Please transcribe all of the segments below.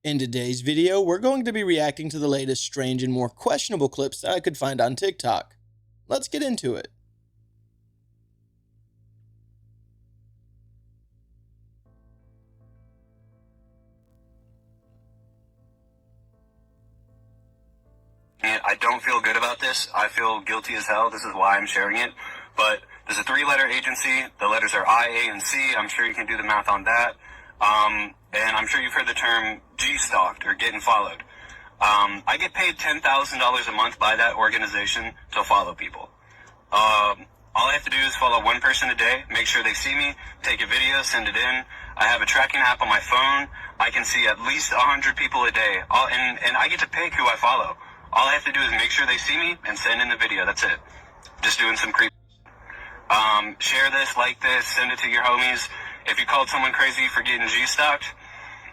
In today's video, we're going to be reacting to the latest strange and more questionable clips that I could find on TikTok. Let's get into it. I don't feel good about this. I feel guilty as hell. This is why I'm sharing it. But there's a 3-letter agency. The letters are I, A, and C. I'm sure you can do the math on that. And I'm sure you've heard the term G-stalked or getting followed. I get paid $10,000 a month by that organization to follow people. All I have to do is follow one person a day, make sure they see me, take a video, send it in. I have a tracking app on my phone. I can see at least 100 people a day. And I get to pick who I follow. All I have to do is make sure they see me and send in the video. That's it. Just doing some creep. Share this, like this, send it to your homies. If you called someone crazy for getting G-stalked,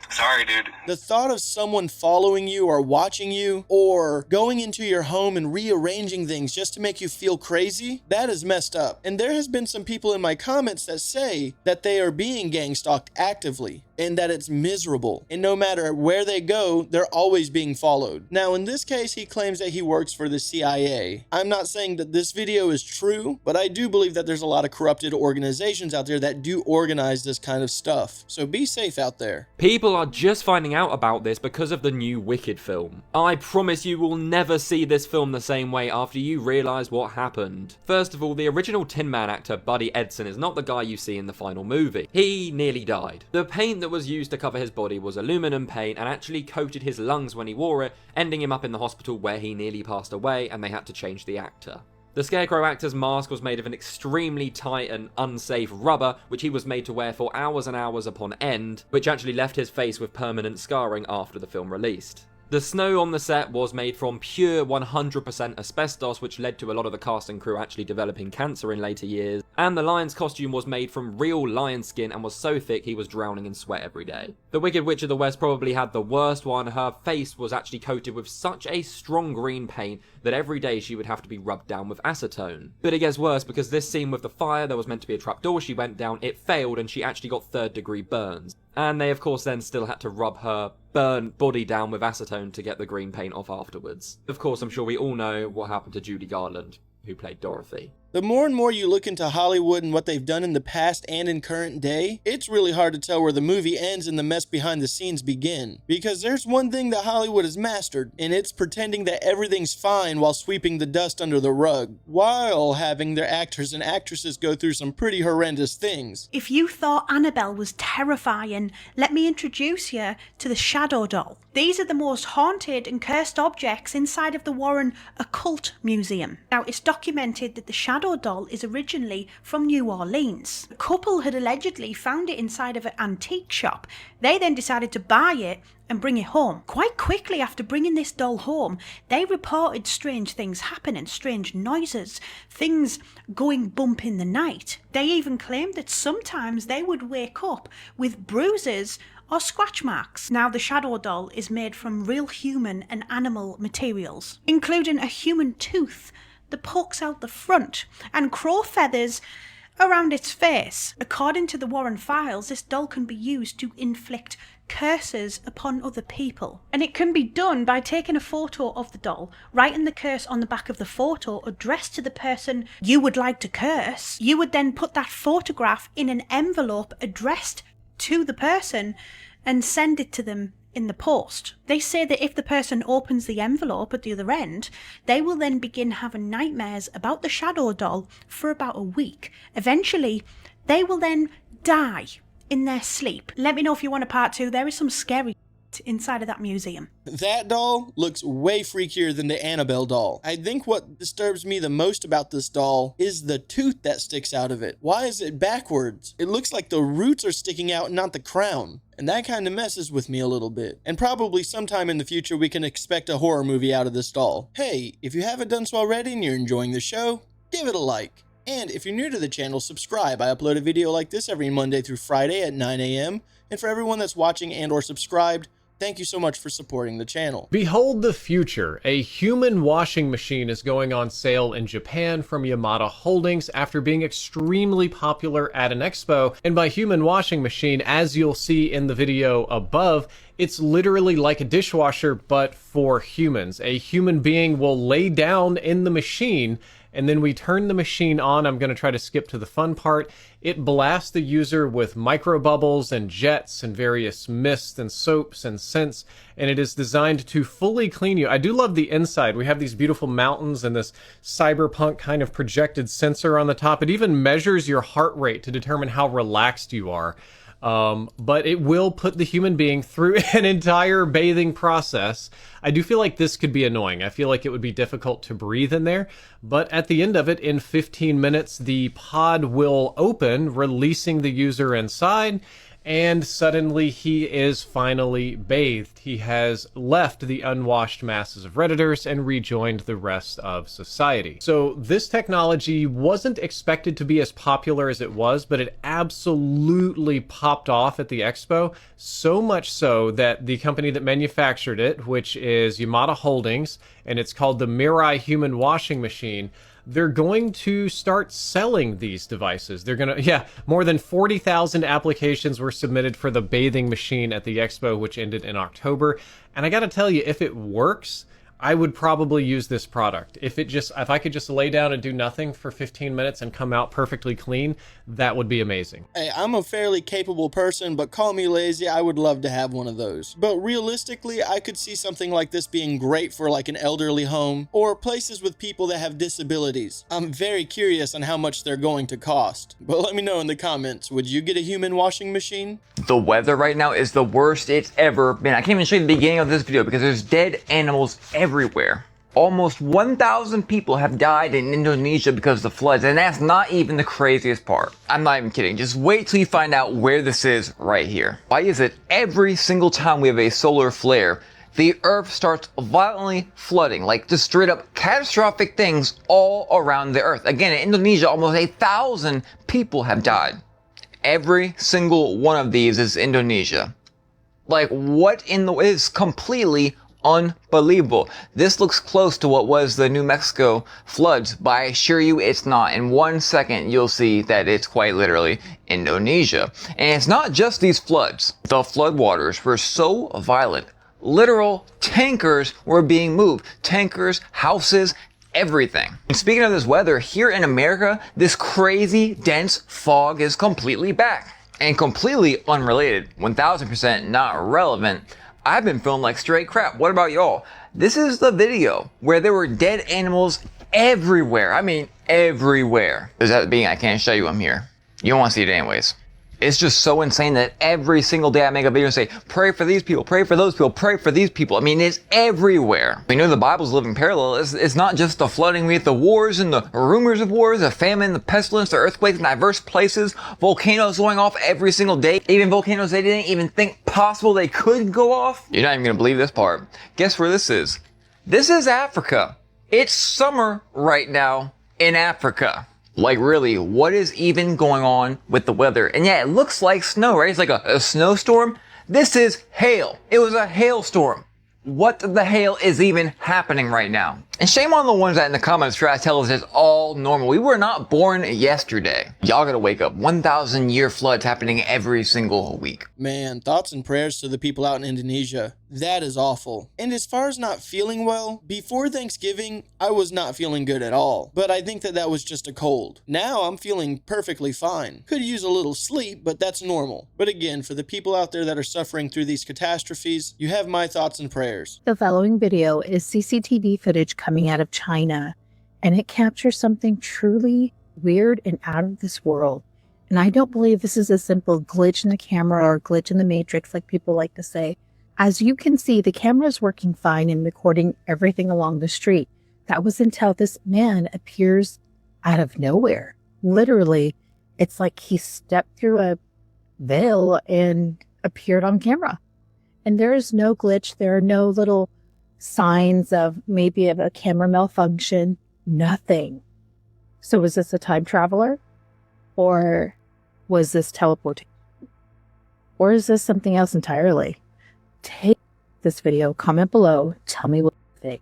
sorry, dude. The thought of someone following you or watching you or going into your home and rearranging things just to make you feel crazy, that is messed up. And there has been some people in my comments that say that they are being gang stalked actively and that it's miserable. And no matter where they go, they're always being followed. Now, in this case, he claims that he works for the CIA. I'm not saying that this video is true, but I do believe that there's a lot of corrupted organizations out there that do organize this kind of stuff. So be safe out there. People are just finding out about this because of the new Wicked film. I promise you will never see this film the same way after you realise what happened. First of all, the original Tin Man actor Buddy Edson is not the guy you see in the final movie. He nearly died. The paint that was used to cover his body was aluminum paint and actually coated his lungs when he wore it, ending him up in the hospital where he nearly passed away and they had to change the actor. The Scarecrow actor's mask was made of an extremely tight and unsafe rubber, which he was made to wear for hours and hours upon end, which actually left his face with permanent scarring after the film released. The snow on the set was made from pure 100% asbestos, which led to a lot of the cast and crew actually developing cancer in later years, and the lion's costume was made from real lion skin and was so thick he was drowning in sweat every day. The Wicked Witch of the West probably had the worst one. Her face was actually coated with such a strong green paint that every day she would have to be rubbed down with acetone. But it gets worse because this scene with the fire, there was meant to be a trapdoor she went down, it failed and she actually got 3rd-degree burns. And they of course then still had to rub her burnt body down with acetone to get the green paint off afterwards. Of course, I'm sure we all know what happened to Judy Garland, who played Dorothy. The more and more you look into Hollywood and what they've done in the past and in current day, it's really hard to tell where the movie ends and the mess behind the scenes begin. Because there's one thing that Hollywood has mastered, and it's pretending that everything's fine while sweeping the dust under the rug, while having their actors and actresses go through some pretty horrendous things. If you thought Annabelle was terrifying, let me introduce you to the Shadow Doll. These are the most haunted and cursed objects inside of the Warren Occult Museum. Now, it's documented that the Shadow Doll is originally from New Orleans. A couple had allegedly found it inside of an antique shop. They then decided to buy it and bring it home. Quite quickly after bringing this doll home, they reported strange things happening, strange noises, things going bump in the night. They even claimed that sometimes they would wake up with bruises or scratch marks. Now, the Shadow Doll is made from real human and animal materials, including a human tooth that pokes out the front and crow feathers around its face. According to the Warren files, this doll can be used to inflict curses upon other people. And it can be done by taking a photo of the doll, writing the curse on the back of the photo addressed to the person you would like to curse. You would then put that photograph in an envelope addressed to the person and send it to them in the post. They say that if the person opens the envelope at the other end, they will then begin having nightmares about the Shadow Doll for about a week. Eventually, they will then die in their sleep. Let me know if you want a part 2. There is some scary inside of that museum. That doll looks way freakier than the Annabelle doll. I think what disturbs me the most about this doll is the tooth that sticks out of it. Why is it backwards? It looks like the roots are sticking out, not the crown. And that kind of messes with me a little bit. And probably sometime in the future we can expect a horror movie out of this doll. Hey, if you haven't done so already and you're enjoying the show, give it a like. And if you're new to the channel, subscribe. I upload a video like this every Monday through Friday at 9 a.m. And for everyone that's watching and or subscribed, Thank you so much for supporting the channel. Behold the future. A human washing machine is going on sale in Japan from Yamada Holdings after being extremely popular at an expo. And by human washing machine, as you'll see in the video above, it's literally like a dishwasher, but for humans. A human being will lay down in the machine, and then we turn the machine on. I'm going to try to skip to the fun part. It blasts the user with micro bubbles and jets and various mists and soaps and scents, and it is designed to fully clean you. I do love the inside. We have these beautiful mountains and this cyberpunk kind of projected sensor on the top. It even measures your heart rate to determine how relaxed you are. But it will put the human being through an entire bathing process. I do feel like this could be annoying. I feel like it would be difficult to breathe in there, but at the end of it, in 15 minutes, the pod will open, releasing the user inside, and suddenly he is finally bathed. He has left the unwashed masses of Redditors and rejoined the rest of society. So this technology wasn't expected to be as popular as it was, but it absolutely popped off at the expo, so much so that the company that manufactured it, which is Yamada Holdings, and it's called the Mirai Human Washing Machine, they're going to start selling these devices. They're going to, more than 40,000 applications were submitted for the bathing machine at the expo, which ended in October. And I got to tell you, if it works, I would probably use this product. If I could just lay down and do nothing for 15 minutes and come out perfectly clean, that would be amazing. Hey, I'm a fairly capable person, but call me lazy, I would love to have one of those. But realistically, I could see something like this being great for like an elderly home or places with people that have disabilities. I'm very curious on how much they're going to cost. But let me know in the comments, would you get a human washing machine? The weather right now is the worst it's ever been. I can't even show you the beginning of this video because there's dead animals everywhere. Almost 1,000 people have died in Indonesia because of the floods, and that's not even the craziest part. I'm not even kidding. Just wait till you find out where this is right here. Why is it every single time we have a solar flare, the earth starts violently flooding, like just straight up catastrophic things all around the earth? Again, in Indonesia, almost 1,000 people have died. Every single one of these is Indonesia. Like, what in the... It's completely unbelievable. This looks close to what was the New Mexico floods, but I assure you it's not. In 1 second, you'll see that it's quite literally Indonesia. And it's not just these floods. The floodwaters were so violent. Literal tankers were being moved. Tankers, houses, everything. And speaking of this weather, here in America, this crazy dense fog is completely back. And completely unrelated, 1000% not relevant. I've been feeling like straight crap. What about y'all? This is the video where there were dead animals everywhere. I mean, everywhere. Does that mean I can't show you them here? You don't want to see it anyways. It's just so insane that every single day I make a video and say, pray for these people, pray for those people, pray for these people. I mean, it's everywhere. We know the Bible's living parallel. It's not just the flooding, we have the wars and the rumors of wars, the famine, the pestilence, the earthquakes in diverse places, volcanoes going off every single day, even volcanoes they didn't even think possible they could go off. You're not even gonna believe this part. Guess where this is? This is Africa. It's summer right now in Africa. Like, really, what is even going on with the weather? And yeah, it looks like snow, right? It's like a snowstorm. This is hail. It was a hailstorm. What the hell is even happening right now? And shame on the ones that in the comments try to tell us it's all normal. We were not born yesterday. Y'all gotta wake up. 1,000-year floods happening every single week. Man, thoughts and prayers to the people out in Indonesia. That is awful. And as far as not feeling well, before Thanksgiving, I was not feeling good at all. But I think that was just a cold. Now I'm feeling perfectly fine. Could use a little sleep, but that's normal. But again, for the people out there that are suffering through these catastrophes, you have my thoughts and prayers. The following video is CCTV footage coming out of China, and it captures something truly weird and out of this world. And I don't believe this is a simple glitch in the camera or glitch in the matrix like people like to say. As you can see, the camera is working fine and recording everything along the street. That was until this man appears out of nowhere. Literally, it's like he stepped through a veil and appeared on camera. And there is no glitch. There are no little signs of maybe of a camera malfunction. Nothing. So was this a time traveler? Or was this teleportation? Or is this something else entirely? Take this video, comment below, tell me what you think.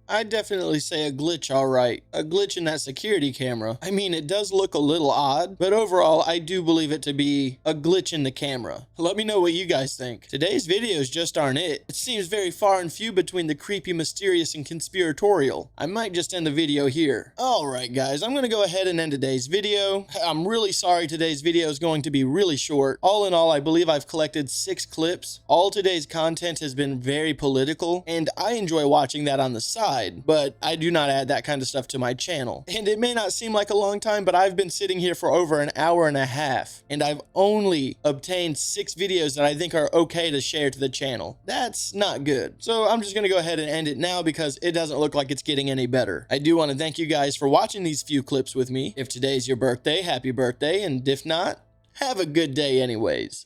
I'd definitely say a glitch, alright. A glitch in that security camera. I mean, it does look a little odd, but overall, I do believe it to be a glitch in the camera. Let me know what you guys think. Today's videos just aren't it. It seems very far and few between the creepy, mysterious, and conspiratorial. I might just end the video here. Alright guys, I'm gonna go ahead and end today's video. I'm really sorry today's video is going to be really short. All in all, I believe I've collected 6 clips. All today's content has been very political, and I enjoy watching that on the side. But I do not add that kind of stuff to my channel. And it may not seem like a long time, but I've been sitting here for over an hour and a half, and I've only obtained 6 videos that I think are okay to share to the channel. That's not good. So I'm just gonna go ahead and end it now because it doesn't look like it's getting any better. I do want to thank you guys for watching these few clips with me. If today's your birthday, happy birthday, and if not, have a good day anyways.